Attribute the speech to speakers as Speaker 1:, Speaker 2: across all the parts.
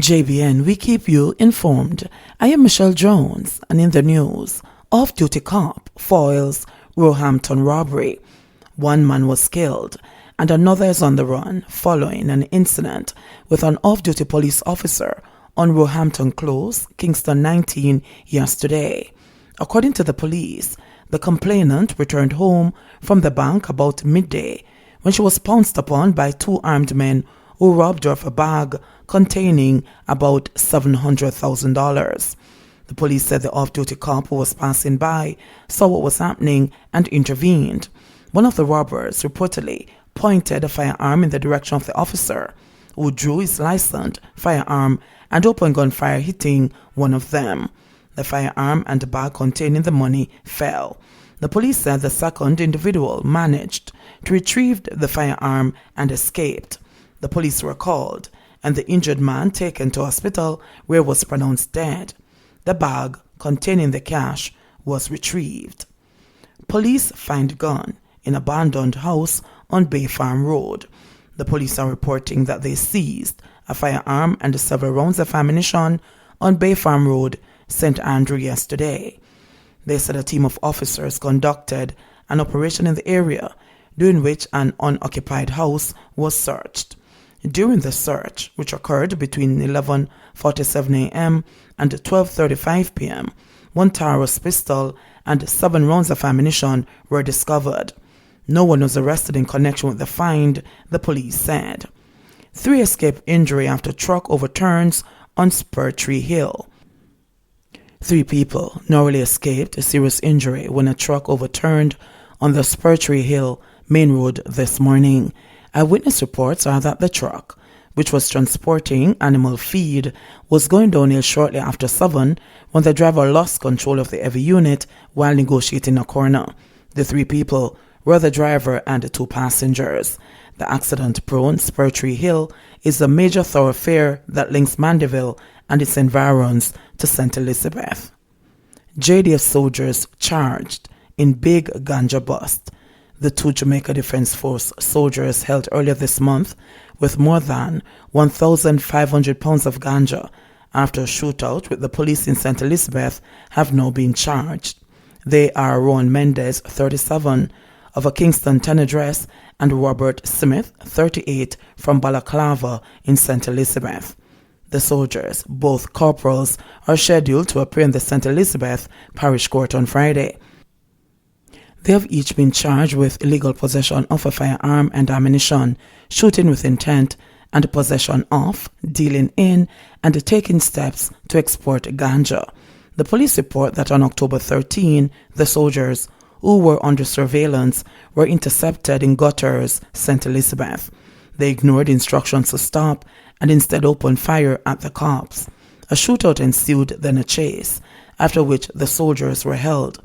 Speaker 1: JBN, we keep you informed. I am Michelle Jones, and in the news, off-duty cop foils Roehampton robbery. One man was killed, and another is on the run following an incident with an off-duty police officer on Roehampton Close, Kingston 19, yesterday. According to the police, the complainant returned home from the bank about midday when she was pounced upon by two armed men who robbed her of a bag containing about $700,000. The police said the off-duty cop who was passing by saw what was happening and intervened. One of the robbers reportedly pointed a firearm in the direction of the officer, who drew his licensed firearm and opened gunfire, hitting one of them. The firearm and the bag containing the money fell. The police said the second individual managed to retrieve the firearm and escaped. The police were called, and the injured man taken to hospital where he was pronounced dead. The bag containing the cash was retrieved. Police find gun in abandoned house on Bay Farm Road. The police are reporting that they seized a firearm and several rounds of ammunition on Bay Farm Road, St. Andrew, yesterday. They said a team of officers conducted an operation in the area, during which an unoccupied house was searched. During the search, which occurred between 11:47 a.m. and 12:35 p.m., one Taurus pistol and 7 rounds of ammunition were discovered. No one was arrested in connection with the find, the police said. 3 escaped injury after truck overturns on Spur Tree Hill. 3 people narrowly escaped a serious injury when a truck overturned on the Spur Tree Hill main road this morning. Eyewitness reports are that the truck, which was transporting animal feed, was going downhill shortly after 7 when the driver lost control of the heavy unit while negotiating a corner. The 3 people were the driver and the 2 passengers. The accident-prone Spur Tree Hill is a major thoroughfare that links Mandeville and its environs to St. Elizabeth. JDF soldiers charged in big ganja bust. The 2 Jamaica Defense Force soldiers held earlier this month with more than 1,500 pounds of ganja after a shootout with the police in St. Elizabeth have now been charged. They are Rowan Mendez, 37, of a Kingston 10 address, and Robert Smith, 38, from Balaclava in St. Elizabeth. The soldiers, both corporals, are scheduled to appear in the St. Elizabeth Parish Court on Friday. They have each been charged with illegal possession of a firearm and ammunition, shooting with intent, and possession of, dealing in, and taking steps to export ganja. The police report that on October 13, the soldiers, who were under surveillance, were intercepted in Gutters, St. Elizabeth. They ignored instructions to stop and instead opened fire at the cops. A shootout ensued, then a chase, after which the soldiers were held.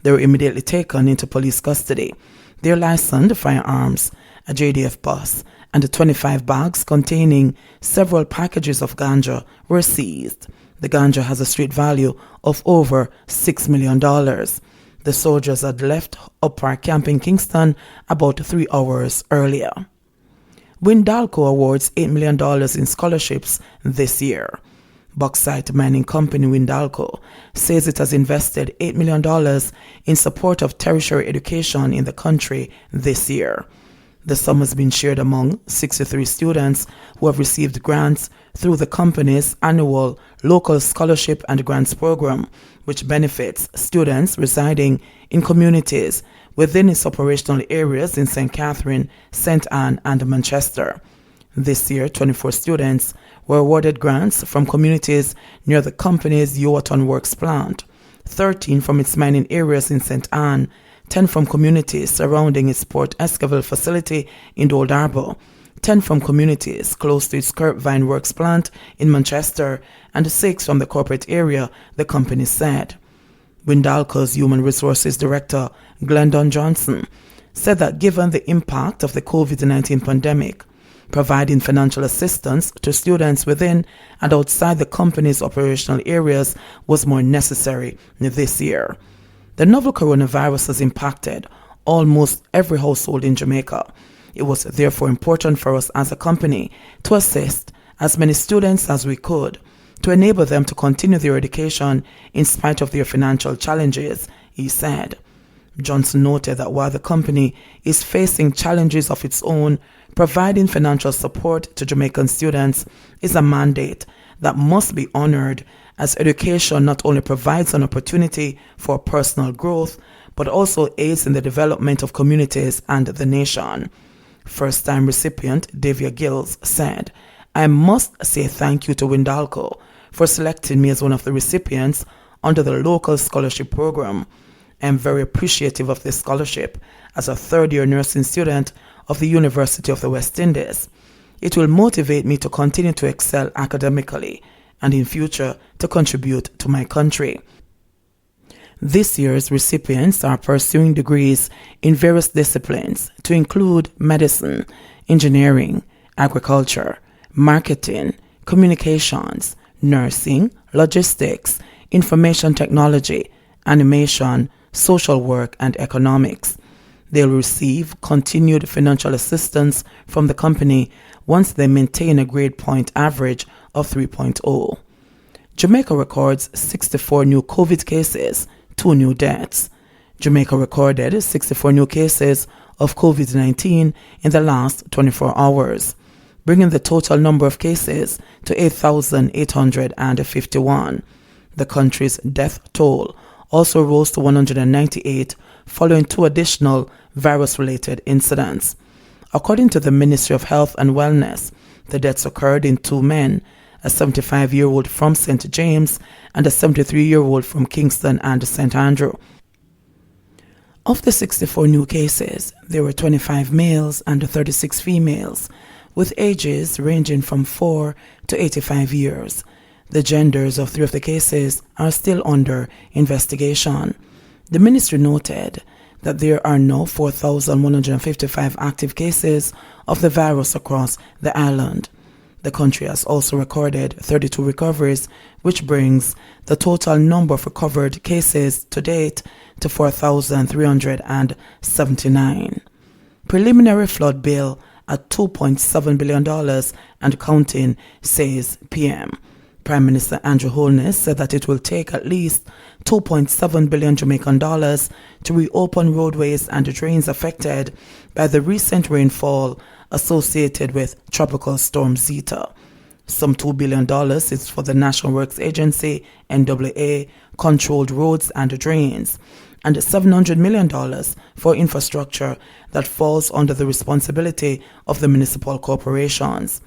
Speaker 1: They were immediately taken into police custody. Their licensed firearms, a JDF bus, and 25 bags containing several packages of ganja were seized. The ganja has a street value of over $6 million. The soldiers had left Upper Camp in Kingston about 3 hours earlier. Windalco awards $8 million in scholarships this year. Bauxite mining company Windalco says it has invested $8 million in support of tertiary education in the country this year. The sum has been shared among 63 students who have received grants through the company's annual local scholarship and grants program, which benefits students residing in communities within its operational areas in St. Catherine, St. Anne, and Manchester. This year, 24 students were awarded grants from communities near the company's Yowaton Works plant, 13 from its mining areas in St. Anne, 10 from communities surrounding its Port Esquivel facility in Old Harbour, 10 from communities close to its Kirkvine Works plant in Manchester, and 6 from the corporate area, the company said. Windalco's Human Resources Director, Glendon Johnson, said that given the impact of the COVID-19 pandemic, providing financial assistance to students within and outside the company's operational areas was more necessary this year. The novel coronavirus has impacted almost every household in Jamaica. It was therefore important for us as a company to assist as many students as we could to enable them to continue their education in spite of their financial challenges, he said. Johnson noted that while the company is facing challenges of its own, providing financial support to Jamaican students is a mandate that must be honored, as education not only provides an opportunity for personal growth, but also aids in the development of communities and the nation. First-time recipient Davia Gills said, "I must say thank you to Windalco for selecting me as one of the recipients under the local scholarship program. I am very appreciative of this scholarship as a third-year nursing student of the University of the West Indies. It will motivate me to continue to excel academically and in future to contribute to my country." This year's recipients are pursuing degrees in various disciplines to include medicine, engineering, agriculture, marketing, communications, nursing, logistics, information technology, animation, social work, and economics. They'll receive continued financial assistance from the company once they maintain a grade point average of 3.0. Jamaica records 64 new COVID cases, 2 new deaths. Jamaica recorded 64 new cases of COVID-19 in the last 24 hours, bringing the total number of cases to 8,851. The country's death toll also rose to 198 following 2 additional virus-related incidents. According to the Ministry of Health and Wellness, the deaths occurred in 2 men, a 75-year-old from St. James and a 73-year-old from Kingston and St. Andrew. Of the 64 new cases, there were 25 males and 36 females, with ages ranging from 4 to 85 years. The genders of 3 of the cases are still under investigation. The ministry noted that there are now 4,155 active cases of the virus across the island. The country has also recorded 32 recoveries, which brings the total number of recovered cases to date to 4,379. Preliminary flood bill at $2.7 billion and counting, says PM. Prime Minister Andrew Holness said that it will take at least $2.7 billion Jamaican dollars to reopen roadways and drains affected by the recent rainfall associated with Tropical Storm Zeta. Some $2 billion is for the National Works Agency, NWA, controlled roads and drains, and $700 million for infrastructure that falls under the responsibility of the municipal corporations.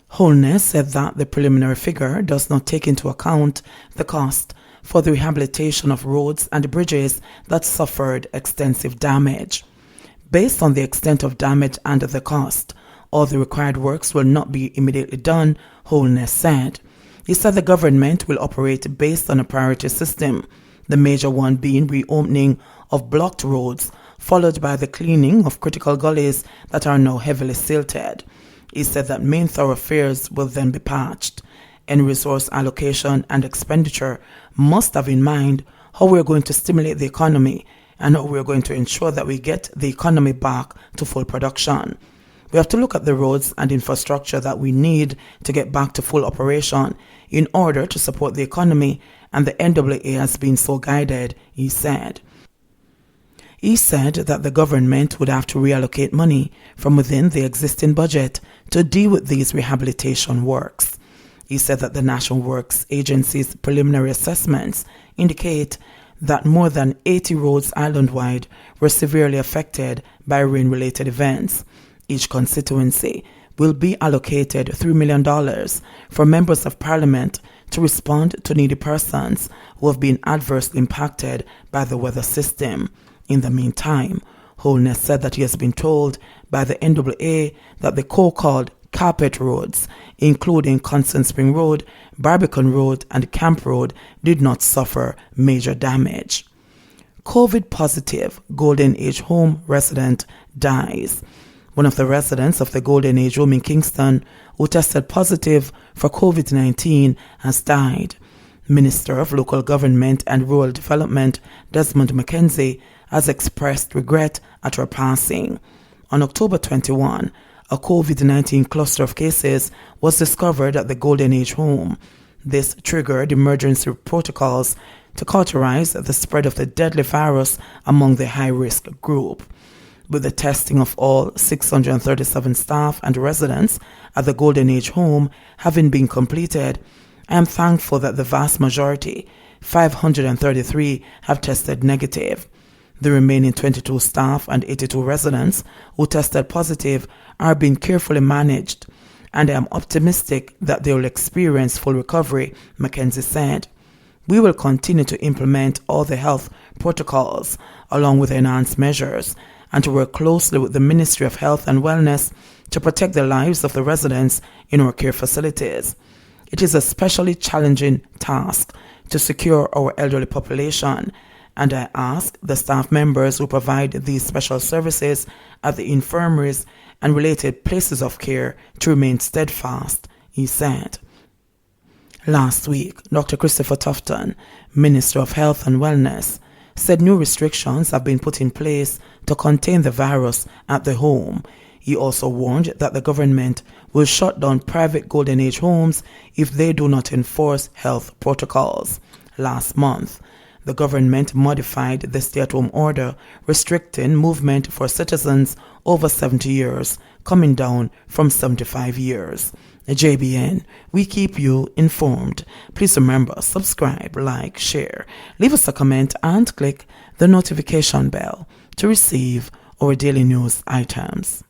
Speaker 1: Holness said that the preliminary figure does not take into account the cost for the rehabilitation of roads and bridges that suffered extensive damage. Based on the extent of damage and the cost, all the required works will not be immediately done, Holness said. He said the government will operate based on a priority system, the major one being reopening of blocked roads, followed by the cleaning of critical gullies that are now heavily silted. He said that main thoroughfares will then be patched. Any resource allocation and expenditure must have in mind how we are going to stimulate the economy and how we are going to ensure that we get the economy back to full production. We have to look at the roads and infrastructure that we need to get back to full operation in order to support the economy, and the NWA has been so guided, he said. He said that the government would have to reallocate money from within the existing budget to deal with these rehabilitation works. He said that the National Works Agency's preliminary assessments indicate that more than 80 roads island-wide were severely affected by rain-related events. Each constituency will be allocated $3 million for members of parliament to respond to needy persons who have been adversely impacted by the weather system. In the meantime, Holness said that he has been told by the NWA that the so-called carpet roads, including Constant Spring Road, Barbican Road, and Camp Road, did not suffer major damage. COVID-positive Golden Age home resident dies. One of the residents of the Golden Age home in Kingston, who tested positive for COVID-19, has died. Minister of Local Government and Rural Development Desmond McKenzie has expressed regret at her passing. On October 21, A COVID-19 cluster of cases was discovered at the Golden Age home. This triggered emergency protocols to cauterize the spread of the deadly virus among the high-risk group. With the testing of all 637 staff and residents at the Golden Age home having been completed, I am thankful that the vast majority, 533, have tested negative. The remaining 22 staff and 82 residents who tested positive are being carefully managed, and I am optimistic that they will experience full recovery, Mackenzie said. We will continue to implement all the health protocols along with enhanced measures and to work closely with the Ministry of Health and Wellness to protect the lives of the residents in our care facilities. It is a especially challenging task to secure our elderly population, and I ask the staff members who provide these special services at the infirmaries and related places of care to remain steadfast, he said. Last week, Dr. Christopher Tufton, Minister of Health and Wellness, said new restrictions have been put in place to contain the virus at the home. He also warned that the government will shut down private Golden Age homes if they do not enforce health protocols. Last month, the government modified the stay-at-home order restricting movement for citizens over 70 years, coming down from 75 years. JBN, we keep you informed. Please remember, subscribe, like, share, leave us a comment and click the notification bell to receive our daily news items.